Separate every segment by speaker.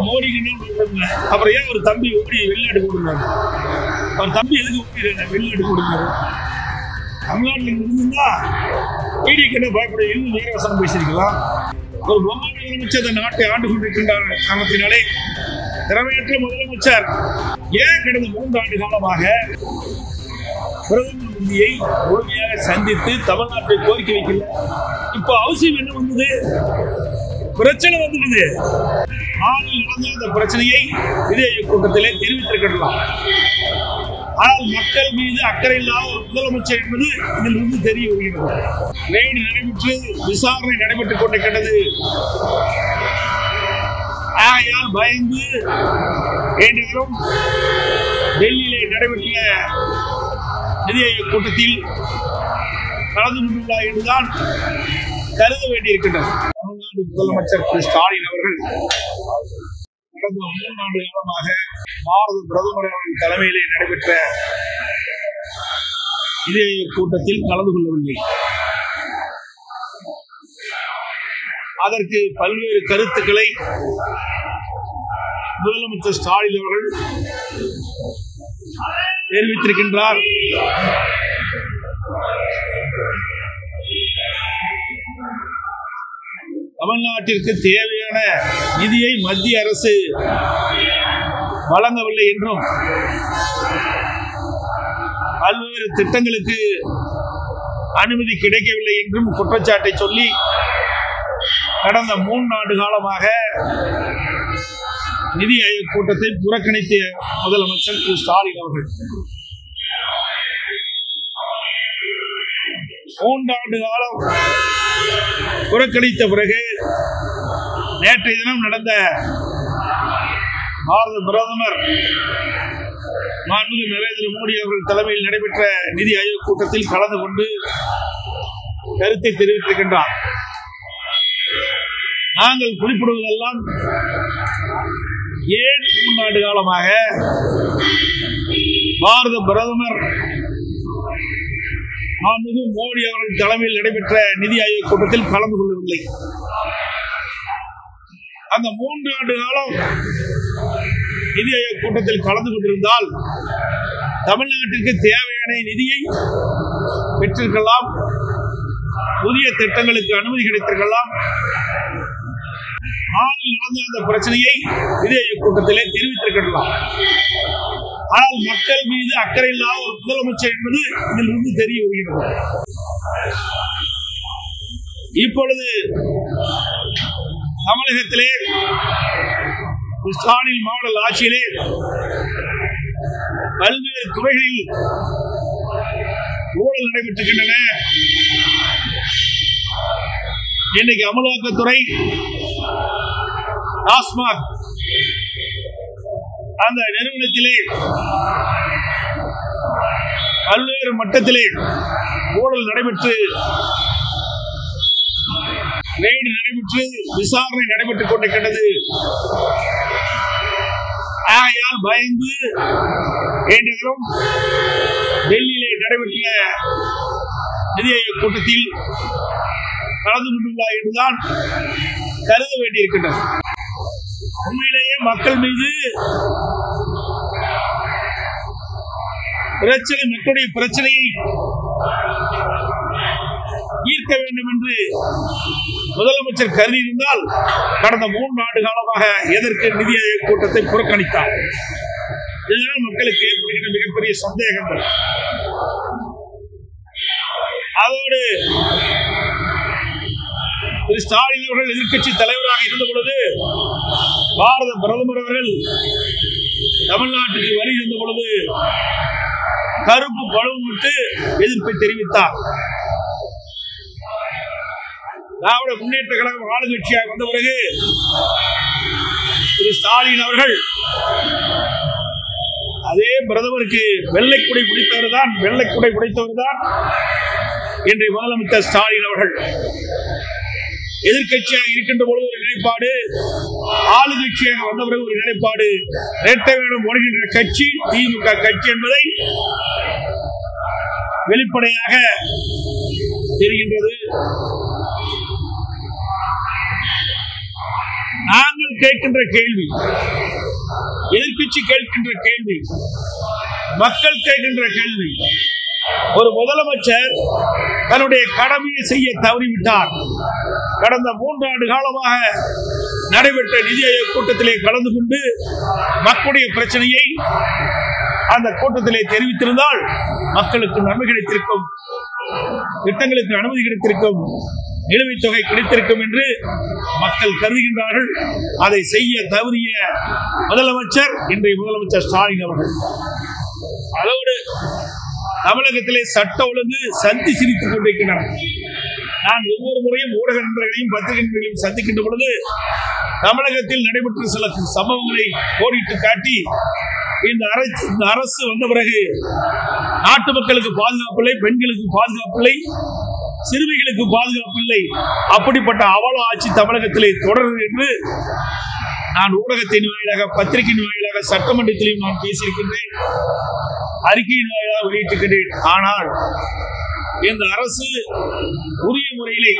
Speaker 1: மோடி அப்புறம் ஏன் ஒரு தம்பி ஓடி வெளிநாடு கொடுக்குறாரு? அவர் தம்பி எதுக்கு ஓடி வெளிநாடு கொடுக்குறாரு? தமிழ்நாட்டில் இருந்தா டிடிக்கு பயப்பட இன்னும் நீரவசனம் பேசியிருக்கலாம். ஒரு பொம்மை முதலமைச்சர் இந்த நாட்டை ஆண்டு கொண்டிருக்கின்றார் காரணத்தினாலே திறமையற்ற முதலமைச்சர் ஏன் கடந்த 3 ஆண்டு காலமாக பிரதமர் மோடியை முழுமையாக சந்தித்து தமிழ்நாட்டை கோரிக்கை வைக்கல? இப்போ அவசியம் என்ன வந்தது? பிரச்சனை வந்துடுது. ஆனால் நடந்த இந்த பிரச்சனையை இதே கூட்டத்திலே தெரிவித்திருக்கலாம். ஆனால் மக்கள் மீது அக்கறை இல்லாத ஒரு முதலமைச்சர் என்பது இதிலிருந்து தெரிய வருகிறது. ரெய்டு நடைபெற்று விசாரணை நடைபெற்றுக் கொண்டிருக்கிறது. ஆகையால் பயந்து என்றும் டெல்லியிலே நடைபெற்ற நிதி ஆயோக் கூட்டத்தில் கலந்து கொண்டுள்ளார் என்றுதான் கருத வேண்டியிருக்கின்றது. தமிழ்நாடு முதலமைச்சர் திரு ஸ்டாலின் அவர்கள் கடந்த 3 ஆண்டு காலமாக பாரத பிரதமர் அவர்கள் தலைமையிலே நடைபெற்ற நிதி ஆயோக் கூட்டத்தில் கலந்து கொள்ளவில்லை. அதற்கு பல்வேறு கருத்துக்களை முதலமைச்சர் ஸ்டாலின் அவர்கள் தெரிவித்திருக்கின்றார். தமிழ்நாட்டிற்கு தேவையான நிதியை மத்திய அரசு வழங்கவில்லை என்றும் பல்வேறு திட்டங்களுக்கு அனுமதி கிடைக்கவில்லை என்றும் குற்றச்சாட்டை சொல்லி கடந்த 3 ஆண்டு காலமாக நிதி ஆயோக் கூட்டத்தை புறக்கணித்த முதலமைச்சர் திரு ஸ்டாலின் அவர்கள் 3 ஆண்டு காலம் புறக்கணித்த பிறகு நேற்றைய தினம் நடந்த பாரத பிரதமர் மாண்புமிகு நரேந்திர மோடி அவர்கள் தலைமையில் நடைபெற்ற நிதி ஆயோக் கூட்டத்தில் கலந்து கொண்டு கருத்தை தெரிவித்திருக்கின்றார். நாங்கள் குறிப்பிடுவதெல்லாம் ஏன் 3 ஆண்டு காலமாக பாரத பிரதமர் மாண்புமிகு மோடி அவர்கள் தலைமையில் நடைபெற்ற நிதி ஆயோக் கூட்டத்தில் கலந்து கொள்ளவில்லை? அந்த 3 ஆண்டு காலம் நிதி ஆயோக் கூட்டத்தில் கலந்து கொண்டிருந்தால் தமிழ்நாட்டிற்கு தேவையான நிதியை பெற்றிருக்கலாம், புதிய திட்டங்களுக்கு அனுமதி கிடைத்திருக்கலாம். நடந்த அந்த பிரச்சனையை நிதி ஆயோக் கூட்டத்திலே தெரிவித்திருக்கலாம். ஆனால் மக்கள் மீது அக்கறை இல்லாத ஒரு முதலமைச்சர் என்பது இதிலிருந்து தெரிய வருகிறது. இப்பொழுது தமிழகத்திலே ஸ்டாலின் மாடல் ஆட்சியிலே பல்வேறு துறைகளில் ஊழல் நடைபெற்றிருக்கின்றன. இன்னைக்கு அமலாக்கத்துறை டாஸ்மாக் அந்த நிறுவனத்திலே பல்வேறு மட்டத்திலே ஊழல் நடைபெற்று ரெய்டு நடைபெற்று விசாரணை நடைபெற்றுக் கொண்டிருக்கிறது. ஆகையால் பயந்து என்றும் டெல்லியிலே நடைபெற்ற நிதி ஆயோக் கூட்டத்தில் கலந்து கொண்டுள்ளார் என்றுதான் கருத வேண்டியிருக்கின்றது. உண்மையிலேயே மக்கள் மீது மக்களுடைய பிரச்சனையை ஈர்க்க வேண்டும் என்று முதலமைச்சர் கருதி இருந்தால் கடந்த 3 ஆண்டு காலமாக எதற்கு நிதி ஆயோக் கூட்டத்தை புறக்கணித்தார்? இதுதான் மக்களுக்கு ஏற்படுகின்ற மிகப்பெரிய சந்தேகங்கள். அதோடு திரு ஸ்டாலின் அவர்கள் எதிர்க்கட்சி தலைவராக இருந்த பொழுது பாரத பிரதமர் அவர்கள் தமிழ்நாட்டுக்கு வருகை இருந்த பொழுது கருப்பு பழுவிட்டு எதிர்ப்பை தெரிவித்தார். திராவிட முன்னேற்ற கழகம் ஆளுங்கட்சியாக வந்த பிறகு திரு ஸ்டாலின் அவர்கள் அதே பிரதமருக்கு வெள்ளைக்குடை பிடித்தவர் தான் இன்றைய முதலமைச்சர் ஸ்டாலின் அவர்கள். எதிர்கட்சியாக இருக்கின்ற பொழுது ஒரு நிலைப்பாடு, ஆளுங்கட்சியாக வந்த பிறகு ஒரு நிலைப்பாடு. இரட்டை வேடம் ஓடுகின்ற கட்சி திமுக கட்சி என்பதை வெளிப்படையாக தெரிகின்றது. நாங்கள் கேட்கின்ற கேள்வி, எதிர்க்கட்சி கேட்கின்ற கேள்வி, மக்கள் கேட்கின்ற கேள்வி, ஒரு முதலமைச்சர் தன்னுடைய கடமையை செய்ய தவறிவிட்டார். கடந்த 3 ஆண்டு காலமாக நடைபெற்ற நிதி ஆயோக் கூட்டத்திலே கலந்து கொண்டு மக்களுடைய பிரச்சனையை அந்த கூட்டத்திலே தெரிவித்திருந்தால் மக்களுக்கு நன்மை கிடைத்திருக்கும், திட்டங்களுக்கு அனுமதி கிடைத்திருக்கும், நிலுவைத் தொகை கிடைத்திருக்கும் என்று மக்கள் கருதுகின்றார்கள். அதை செய்ய தவறிய முதலமைச்சர் இன்றைய முதலமைச்சர் ஸ்டாலின் அவர்கள். அதோடு தமிழகத்திலே சட்ட ஒழுங்கு சந்தி சிரித்துக் கொண்டிருக்கின்றன. நான் ஒவ்வொரு முறையும் ஊடக நண்பர்களையும் பத்திரிகை நண்பர்களையும் சந்திக்கின்ற பொழுது தமிழகத்தில் நடைபெற்ற சில சம்பவங்களை கோடிட்டு காட்டி, இந்த அரசு வந்த பிறகு நாட்டு மக்களுக்கு பாதுகாப்பில்லை, பெண்களுக்கு பாதுகாப்பில்லை, சிறுமிகளுக்கு பாதுகாப்பில்லை, அப்படிப்பட்ட அவல ஆட்சி தமிழகத்திலே தொடரும் என்று நான் ஊடகத்தின் வாயிலாக, பத்திரிகையின் வாயிலாக, சட்டமன்றத்திலையும் நான் பேசியிருக்கின்றேன், அறிக்கையின் வாயிலாக வெளியிட்டிருக்கிறேன். ஆனால் இந்த அரசு உரிய முறையிலே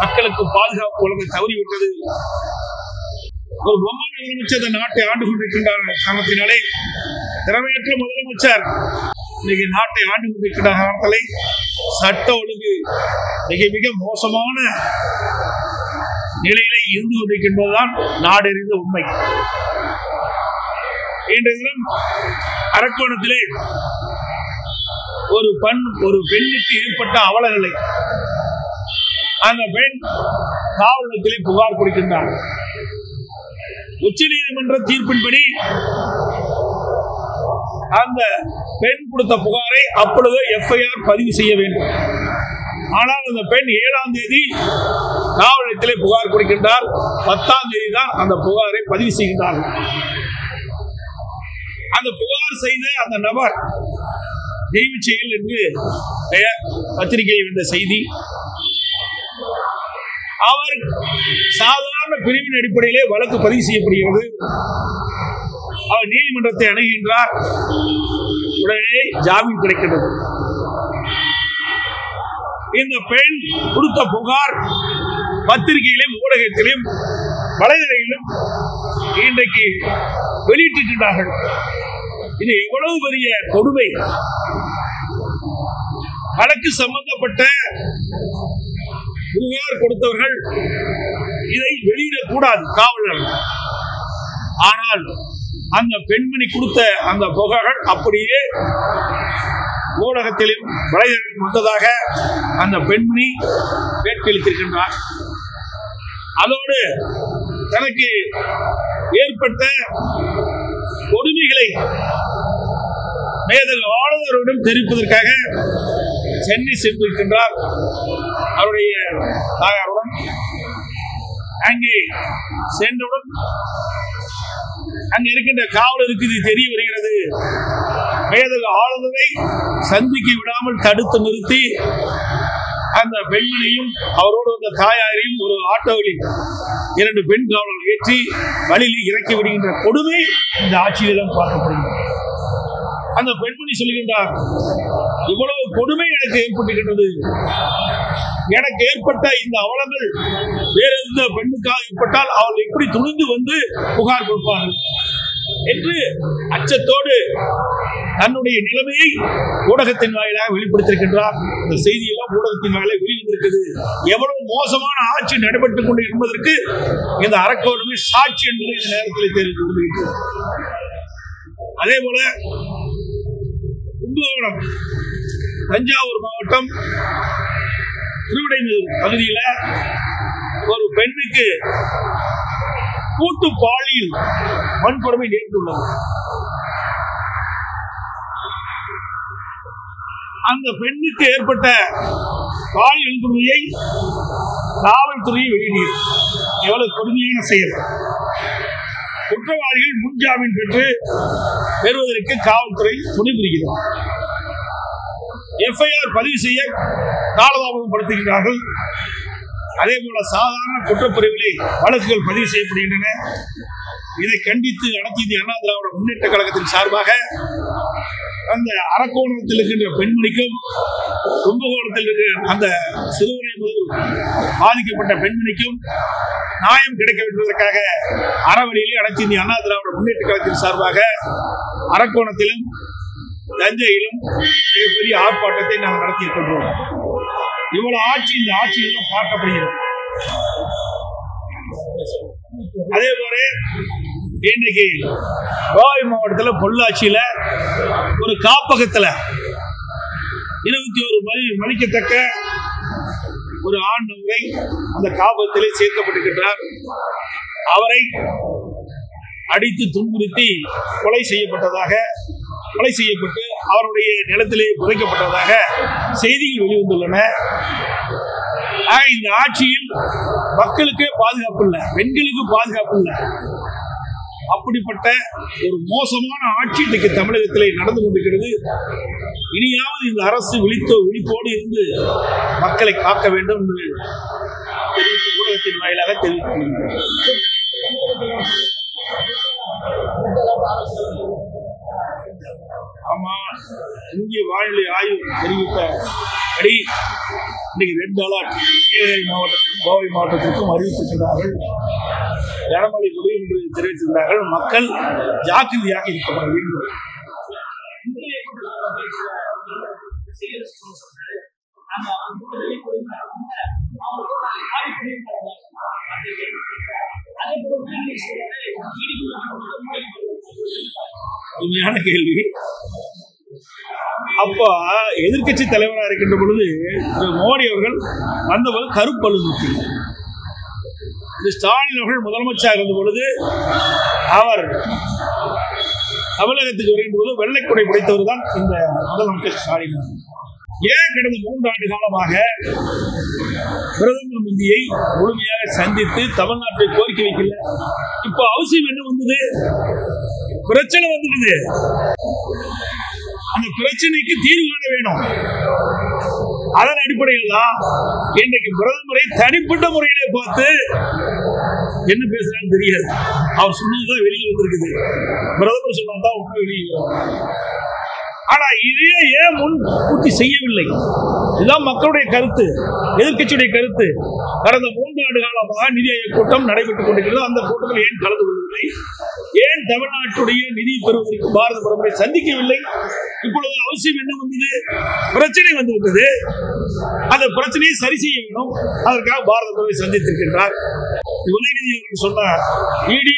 Speaker 1: மக்களுக்கு பாதுகாப்பு வழங்க தவறிவிட்டது. ஒரு பொம்மை முதலமைச்சர் இந்த நாட்டை ஆண்டு கொண்டிருக்கின்ற காரணத்தினாலே, திறமையற்ற முதலமைச்சர் இன்னைக்கு நாட்டை ஆண்டு கொண்டிருக்கின்ற காரணத்திலே சட்ட ஒழுங்கு மிக மிக மோசமான நிலையில இருந்து கொண்டிருக்கின்றதுதான் நாடறிந்த உண்மை. இன்றைய தினம் அரக்கோணத்திலே ஒரு பெண்ணுக்கு ஏற்பட்ட அவல நிலை. அந்த பெண் காவல் நிலையத்திலே புகார் கொடுக்கின்றார். உச்ச நீதிமன்ற தீர்ப்பின்படி அந்த பெண் கொடுத்த புகாரை அப்பொழுது எஃப்ஐஆர் பதிவு செய்ய வேண்டும். ஆனால் அந்த பெண் 7ஆம் தேதி காவல் நிலையத்திலே புகார் கொடுக்கின்றார். 10ஆம் தேதி தான் அந்த புகாரை பதிவு செய்கின்றார்கள். அந்த புகார் செய்த அந்த நபர் தெய்வ செயல் என்று பெயர், பத்திரிகையில் வந்த செய்தி. அவர் சாதாரண பிரிவின் அடிப்படையிலே வழக்கு பதிவு செய்யப்படுகிறது. அவர் நீதிமன்றத்தை அணுகின்றார். உடனே ஜாமீன் கிடைக்கிறது. இந்த பெண் கொடுத்த புகார் பத்திரிகையிலும் ஊடகத்திலும் வலைதளத்திலும் இன்றைக்கு வெளியிட்டிருக்கின்றார்கள். இது எவ்வளவு பெரிய கொடுமை! வழக்கு சம்பந்தப்பட்ட புகார் கொடுத்தவர்கள் இதை வெளியிடக்கூடாது காவலர். ஆனால் அந்த பெண்மணி கொடுத்த அந்த புகார்கள் அப்படியே ஊடகத்திலும் வலைதளத்திலும் வந்ததாக அந்த பெண்மணி பேட்டியளித்திருக்கின்றார். அதோடு தனக்கு ஏற்பட்ட கொடுமைகளை மேதகு ஆளுநரிடம் தெரிவிப்பதற்காக சென்னை சென்றிருக்கின்றார். அவருடைய தாயாருடன் அங்கே சென்றவுடன் அங்க இருக்கின்ற காவலருக்கு இது தெரிய வருகிறது. மேதகு ஆளுநரை சந்திக்க விடாமல் தடுத்து நிறுத்தி அந்த பெண்மணியும் அவரோடு வந்த தாயாரையும் ஒரு ஆட்டோவில் 2 பெண் காவலர்கள் ஏற்றி வழியில் இறக்கி விடுகின்ற கொடுமை இந்த ஆட்சியில்தான் பார்க்கப்படுகிறது. அந்த பெண்மணி சொல்கின்றார், இவ்வளவு கொடுமை எனக்கு ஏற்பட்டிருக்கின்றது. எனக்கு ஏற்பட்ட இந்த அவலங்கள் வேற எந்த பெண்ணுக்காக ஏற்பட்டால் அவள் எப்படி துணிந்து வந்து புகார் கொடுப்பார்கள் என்று அச்சத்தோடு தன்னுடைய நிலைமையை ஊடகத்தின் வாயிலாக வெளிப்படுத்தியிருக்கின்றார். இந்த செய்தியெல்லாம் ஊடகத்தின் வாயிலாக வெளிவந்திருக்கிறது. எவ்வளவு மோசமான ஆட்சி நடைபெற்றுக் கொண்டு என்பதற்கு இந்த அரக்கோணமே சாட்சி என்பதை இந்த நேரத்தில் தெரிந்து கொண்டிருக்கிறது. அதே போல கும்பகோணம், தஞ்சாவூர் மாவட்டம் திருவிடைமேடு பகுதியில் ஒரு பெண்ணுக்கு கூட்டு பாலியல் வன்கொடுமை நேர்ந்துள்ளது. அந்த பெண்ணுக்கு ஏற்பட்ட பாலியல் வன்கொடுமையை காவல்துறை வெளியிட்டது. எவ்வளவு கொடுமையான செயல்! குற்றவாளிகள் முன்ஜாமீன் பெறுவதற்கு காவல்துறை துணை புரிகிறது. எஃப்ஐஆர் பதிவு செய்ய காலதாமதப்படுத்துகிறார்கள். அதே போல சாதாரண குற்றப்பிரிவிலே வழக்குகள் பதிவு செய்யப்படுகின்றன. இதை கண்டித்து அனைத்து இந்திய அண்ணா திராவிட முன்னேற்ற கழகத்தின் சார்பாக அந்த அரக்கோணத்தில் இருக்கின்ற பெண்மணிக்கும் கும்பகோணத்தில் இருக்கிற அந்த சிறுவனை பாதிக்கப்பட்ட பெண்மணிக்கும் நியாயம் கிடைக்க வேண்டுவதற்காக அறவழியிலே அனைத்து இந்திய அண்ணா திராவிட முன்னேற்ற கழகத்தின் சார்பாக அரக்கோணத்திலும் தஞ்சையிலும் மிகப்பெரிய ஆர்ப்பாட்டத்தை நாங்கள் நடத்தியிருக்கின்றோம். இவ்வளவு ஆட்சி இந்த ஆட்சியிலும் பார்க்கப்படுகிறது. அதே போல இன்னைக்கு கோவை மாவட்டத்தில் பொள்ளாச்சியில ஒரு காப்பகத்துல 21 மதிக்கத்தக்க ஒரு ஆண்டவரை அந்த காப்பகத்திலே சேர்க்கப்பட்டிருக்கிறார். அவரை அடித்து துன்புறுத்தி கொலை செய்யப்பட்டு அவருடைய நிலத்திலே புதைக்கப்பட்டதாக செய்திகள் வெளிவந்துள்ளன. இந்த ஆட்சியில் மக்களுக்கே பாதுகாப்பு இல்லை, பெண்களுக்கு பாதுகாப்பு இல்லை. அப்படிப்பட்ட ஒரு மோசமான ஆட்சி இன்றைக்கு தமிழகத்திலே நடந்து கொண்டிருக்கிறது. இனியாவது இந்த அரசு விழிப்போடு இருந்து மக்களை காக்க வேண்டும் என்று ஊடகத்தின் வாயிலாக தெரிவித்துள்ளனர். ஆமா, இந்திய வானிலை ஆய்வு தெரிவித்தபடி இன்னைக்கு ரெட் அலர்ட் நீலகிரி மாவட்டத்திற்கும் கோவை மாவட்டத்திற்கும் அறிவித்திருக்கிறார்கள். கனமழை பொழியும் என்று தெரிவித்திருக்கிறார்கள். மக்கள் ஜாக்கிரதையாக இருக்க வேண்டும். உண்மையான கேள்வி. அப்ப எதிர்கட்சி தலைவராக இருக்கின்ற பொழுது மோடி அவர்கள் வந்தபோது கருப்பல்லு நோக்கி, ஸ்டாலின் அவர்கள் முதலமைச்சராக இருந்த பொழுது அவர் தமிழகத்துக்கு வருகின்ற போது வெள்ளைக்குடை பிடித்தவர் தான் இந்த முதலமைச்சர் ஸ்டாலின். ஏன் கடந்த 3 ஆண்டு காலமாக பிரதமர் மோடியை முழுமையாக சந்தித்து தமிழ்நாட்டை கோரிக்கை வைக்கல? இப்போ அவசியம் என்ன வந்தது? பிரச்சனை வந்துடுது. அந்த பிரச்சனைக்கு தீர்வு காண வேணும். அதன் அடிப்படையில் தான் இன்றைக்கு பிரதமரை தனிப்பட்ட முறையிலே பார்த்து என்ன பேசுறான்னு தெரியாது. அவர் சொன்னதுதான் வெளியே வந்திருக்குது. பிரதமர் சொன்னதான் உண்மை வெளியே. ஆனா இதே ஏன் முன்கூட்டி செய்யவில்லை? இதுதான் மக்களுடைய கருத்து, எதிர்கட்சியுடைய கருத்து. கடந்த 3 ஆண்டு காலமாக நிதி ஆயோக் கூட்டம் நடைபெற்றுக் கொண்டிருக்கிறது. அந்த கூட்டத்தில் ஏன் கலந்து கொள்ளவில்லை? ஏன் தமிழ்நாட்டுடைய நிதி பெறுவதற்கு பாரத பிரதமரை சந்திக்கவில்லை? இப்பொழுது அவசியம் என்ன வந்தது? பிரச்சனை வந்துவிட்டது. அந்த பிரச்சனையை சரி செய்ய வேண்டும். அதற்காக பாரத பிரதமரை சந்தித்திருக்கின்றார். உதயநிதி சொன்னார், ஈடி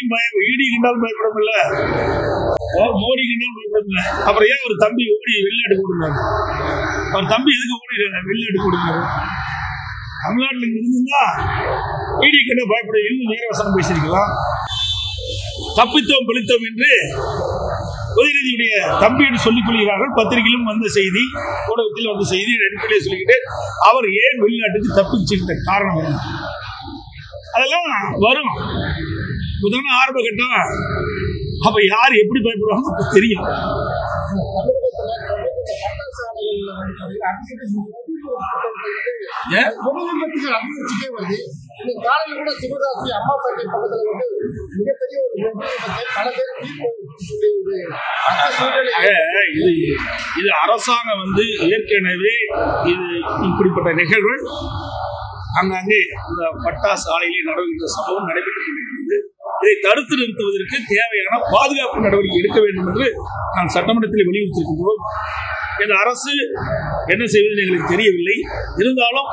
Speaker 1: கண்டால் பயப்படவில்லை, மோடி கண்டால் பயப்படவில்லை. அப்புறம் ஏன் ஒரு தம்பி ஓடி வெளிநாட்டு கொடுத்தாரு? அவர் தம்பி எதுக்கு ஓடி வெளிநாட்டு கொடுத்தாரு? தமிழ்நாட்டில் இருந்தா ஈடி கண்ட பயப்பட இன்னும் நேரவசனம் பேசியிருக்கலாம். தப்பித்தோம் பிழைத்தோம் என்று உதயநிதியுடைய தம்பி என்று சொல்லிக் கொள்கிறார்கள். பத்திரிகையிலும் வந்த செய்தி, ஊடகத்தில் வந்த செய்தி அடிப்படையில் சொல்லிக்கிட்டு அவர் ஏன் வெளிநாட்டுக்கு தப்பிச்சுக்கிட்ட காரணம் என்ன? அதெல்லாம் வரும். முதல்ல ஆரம்ப கட்டம். அப்ப யார் எப்படி பயப்படுவாங்க தெரியும். இது அரசாங்கம் ஏற்கனவே இது இப்படிப்பட்ட நிகழ்வு அங்கங்கே இந்த பட்டாசு ஆலையிலே நடக்கின்ற சம்பவம் நடைபெற்றுக் கொண்டிருக்கிறது. இதை தடுத்து நிறுத்துவதற்கு தேவையான பாதுகாப்பு நடவடிக்கை எடுக்க வேண்டும் என்று நாம் சட்டமன்றத்தில் வலியுறுத்தியிருக்கின்றோம். இந்த அரசு என்ன செய்வது எங்களுக்கு தெரியவில்லை. இருந்தாலும்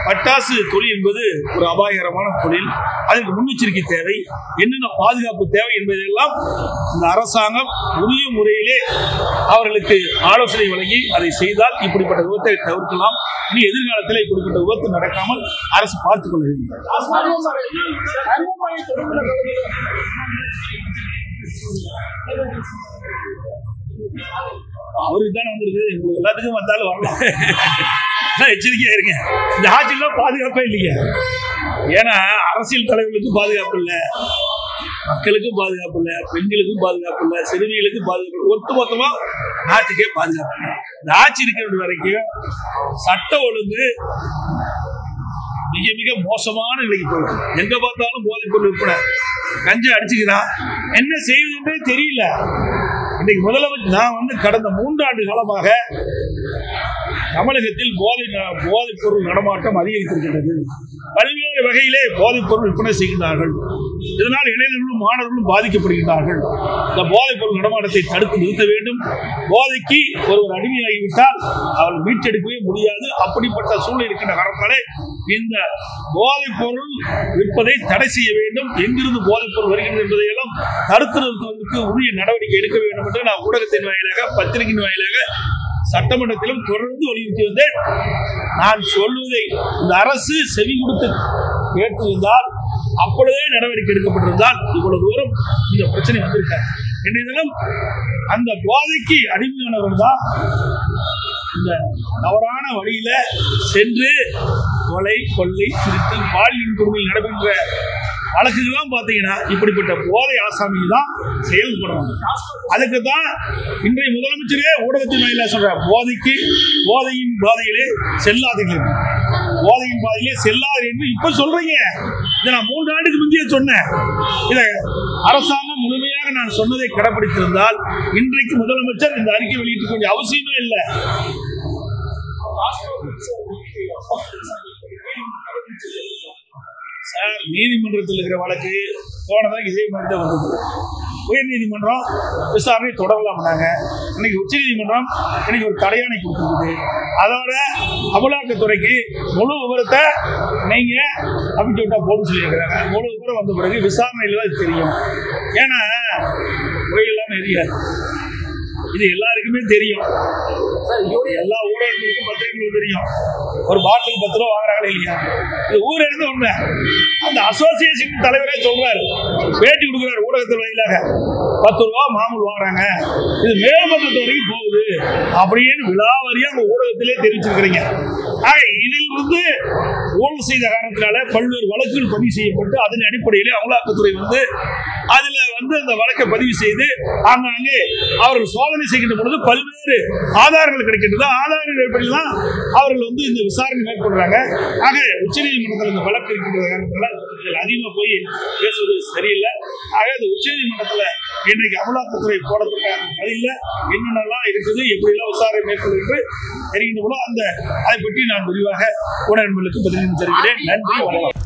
Speaker 1: பட்டாசு தொழில் என்பது ஒரு அபாயகரமான தொழில். அதற்கு முன்னெச்சரிக்கை தேவை, என்னென்ன பாதுகாப்பு தேவை என்பதையெல்லாம் இந்த அரசாங்கம் உரிய முறையிலே அவர்களுக்கு ஆலோசனை வழங்கி அதை செய்தால் இப்படிப்பட்ட விபத்தை தவிர்க்கலாம். இனி எதிர்காலத்தில் இப்படிப்பட்ட விபத்து நடக்காமல் அரசு பார்த்துக் கொள்ள வேண்டும். அவருக்கு தானே வந்திருக்கு, உங்களுக்கு எல்லாத்துக்கும் வந்தாலும் வரலாம். எச்சரிக்கையா இருங்க. இந்த ஆட்சியில பாதுகாப்பே இல்லைங்க. ஏன்னா அரசியல் தலைவர்களுக்கு பாதுகாப்பு இல்லை, மக்களுக்கும் பாதுகாப்பு இல்லை, பெண்களுக்கும் பாதுகாப்பு இல்லை, சிறுமிகளுக்கும் பாதுகாப்பு இல்லை, ஒட்டுமொத்தமா நாட்டுக்கே பாதுகாப்பு இல்லை. இந்த ஆட்சி இருக்கிற வரைக்கும் சட்ட ஒழுங்கு மிக மிக மோசமான நிலைக்கு போயிருக்கு. எங்க பார்த்தாலும் போதைப் பொருள் விற்பனை, கஞ்சா அடிச்சுக்கிறான். என்ன செய்வதுன்றே தெரியல. இன்னைக்கு முதலமைச்சர் நான் கடந்த 3 ஆண்டு காலமாக தமிழகத்தில் போதைப் பொருள் நடமாட்டம் அதிகரித்திருக்கின்றது. பல்வேறு வகையிலே போதைப் பொருள் விற்பனை செய்கின்றார்கள். இதனால் இளைஞர்களும் மாணவர்களும் பாதிக்கப்படுகின்றார்கள். இந்த போதைப் பொருள் நடமாட்டத்தை தடுத்து நிறுத்த வேண்டும். போதைக்கு ஒருவர் அடிமையாகிவிட்டால் அவர்கள் மீட்டெடுக்கவே முடியாது. அப்படிப்பட்ட சூழ்நிலை இருக்கின்ற காரணத்தாலே இந்த போதைப் பொருள் விற்பதை தடை செய்ய வேண்டும். எங்கிருந்து போதைப் பொருள் வருகிறது என்பதையெல்லாம் தடுத்து நிறுத்துவதற்கு உரிய நடவடிக்கை எடுக்க வேண்டும் என்று நான் ஊடகத்தின் வாயிலாக, பத்திரிகையின் வாயிலாக, சட்டமன்றத்திலும் தொடர்ந்து வலியுறுத்தி வந்தேன். நான் சொல்வதை இந்த அரசு செவி கொடுத்து கேட்டிருந்தால், அப்பொழுதே நடவடிக்கை எடுக்கப்பட்டிருந்தால் இவ்வளவு தூரம் இந்த பிரச்சனை வந்திருக்காங்க. இன்றைய தினம் அந்த போதைக்கு அடிமையானவர்கள் தான் இந்த தவறான வழியில சென்று கொலை, கொள்ளை, திருட்டு, பாலியல் கொடுமையில் நடைபெற்ற வழக்குகள்லாம் பார்த்தீங்கன்னா இப்படிப்பட்ட போதை ஆசாமிகள் தான் செயல்படுறாங்க. அதுக்கு தான் இன்றைய முதலமைச்சரே ஊடகத்தின் வாயிலாக சொல்ற போதையின் பாதையிலே செல்லாதீர்கள், போதையின் பாதையிலே செல்லாதீர்கள் என்று இப்ப சொல்றீங்க. இதை நான் 3 ஆண்டுக்கு முந்தைய சொன்னேன். இதை அரசாங்கம் முழுமையாக நான் சொன்னதை கடைபிடித்திருந்தால் இன்றைக்கு முதலமைச்சர் இந்த அறிக்கை வெளியிட்டு வேண்டிய அவசியமே இல்லை. சார், நீதிமன்றத்தில் இருக்கிற வழக்கு போனதான் இதே மாதிரி தான் வந்தது. உயர் நீதிமன்றம் விசாரணை தொடரலாம்னாங்க. இன்னைக்கு உச்ச நீதிமன்றம் இன்னைக்கு ஒரு தடையாணை கொடுத்துருக்குது. அதோட அமலாக்கத்துறைக்கு முழு விவரத்தை நீங்க அப்படி விட்டா போன்னு சொல்லியிருக்கிறாங்க. முழு விவரம் வந்த பிறகு விசாரணையில தான் தெரியும். ஏன்னா கோயிலெல்லாம் எரியாது, இது எல்லாருக்குமே தெரியும். எல்லா ஊடகங்களுக்கும் பத்திரிகைகளுக்கும் தெரியும். ஒரு பாட்டில் 10 ரூபா வாங்குறாங்களே இல்லையா, இது ஊர் இருந்து உண்மை. அந்த அசோசியேஷன் தலைவரே சொல்றாரு, பேட்டி கொடுக்குறாரு ஊடகத்தின் வாயிலாக, 10 ரூபா மாமூல் வாங்குறாங்க, இது மேல்மன்றத்து வரைக்கும் போகுது அப்படின்னு விழாவாரியா அந்த ஊடகத்திலே தெரிவிச்சிருக்கிறீங்க. ஆக இதில் வந்து ஊழல் செய்த காரணத்தினால பல்வேறு வழக்குகள் பதிவு செய்யப்பட்டு அதன் அடிப்படையிலே அமலாக்கத்துறை வந்து அதுல வந்து அந்த வழக்கை பதிவு செய்து ஆங்காங்கே அவர்கள் சோதனை செய்கின்ற பொழுது பல்வேறு ஆதாரங்கள் கிடைக்கின்றது. ஆதாரங்கள் அடிப்படையில் தான் அவர்கள் வந்து இந்த விசாரணை மேற்கொள்றாங்க. ஆக உச்ச நீதிமன்றத்தில் இந்த வழக்கு இருக்கின்ற காரணத்தினால இதில் அதிகமாக போய் பேசுவது சரியில்லை. ஆக இந்த உச்ச நீதிமன்றத்தில் இன்றைக்கு அமலாக்கத்துறை போடப்பட்ட பதில என்னென்னலாம் இருக்குது, எப்படியெல்லாம் விசாரணை மேற்கொள்ளும் என்று தெரிகின்ற போது அதை பற்றி நான் விரிவாக ஊடகங்களுக்கு பதிலளித்து தருகிறேன். நன்றி, வணக்கம்.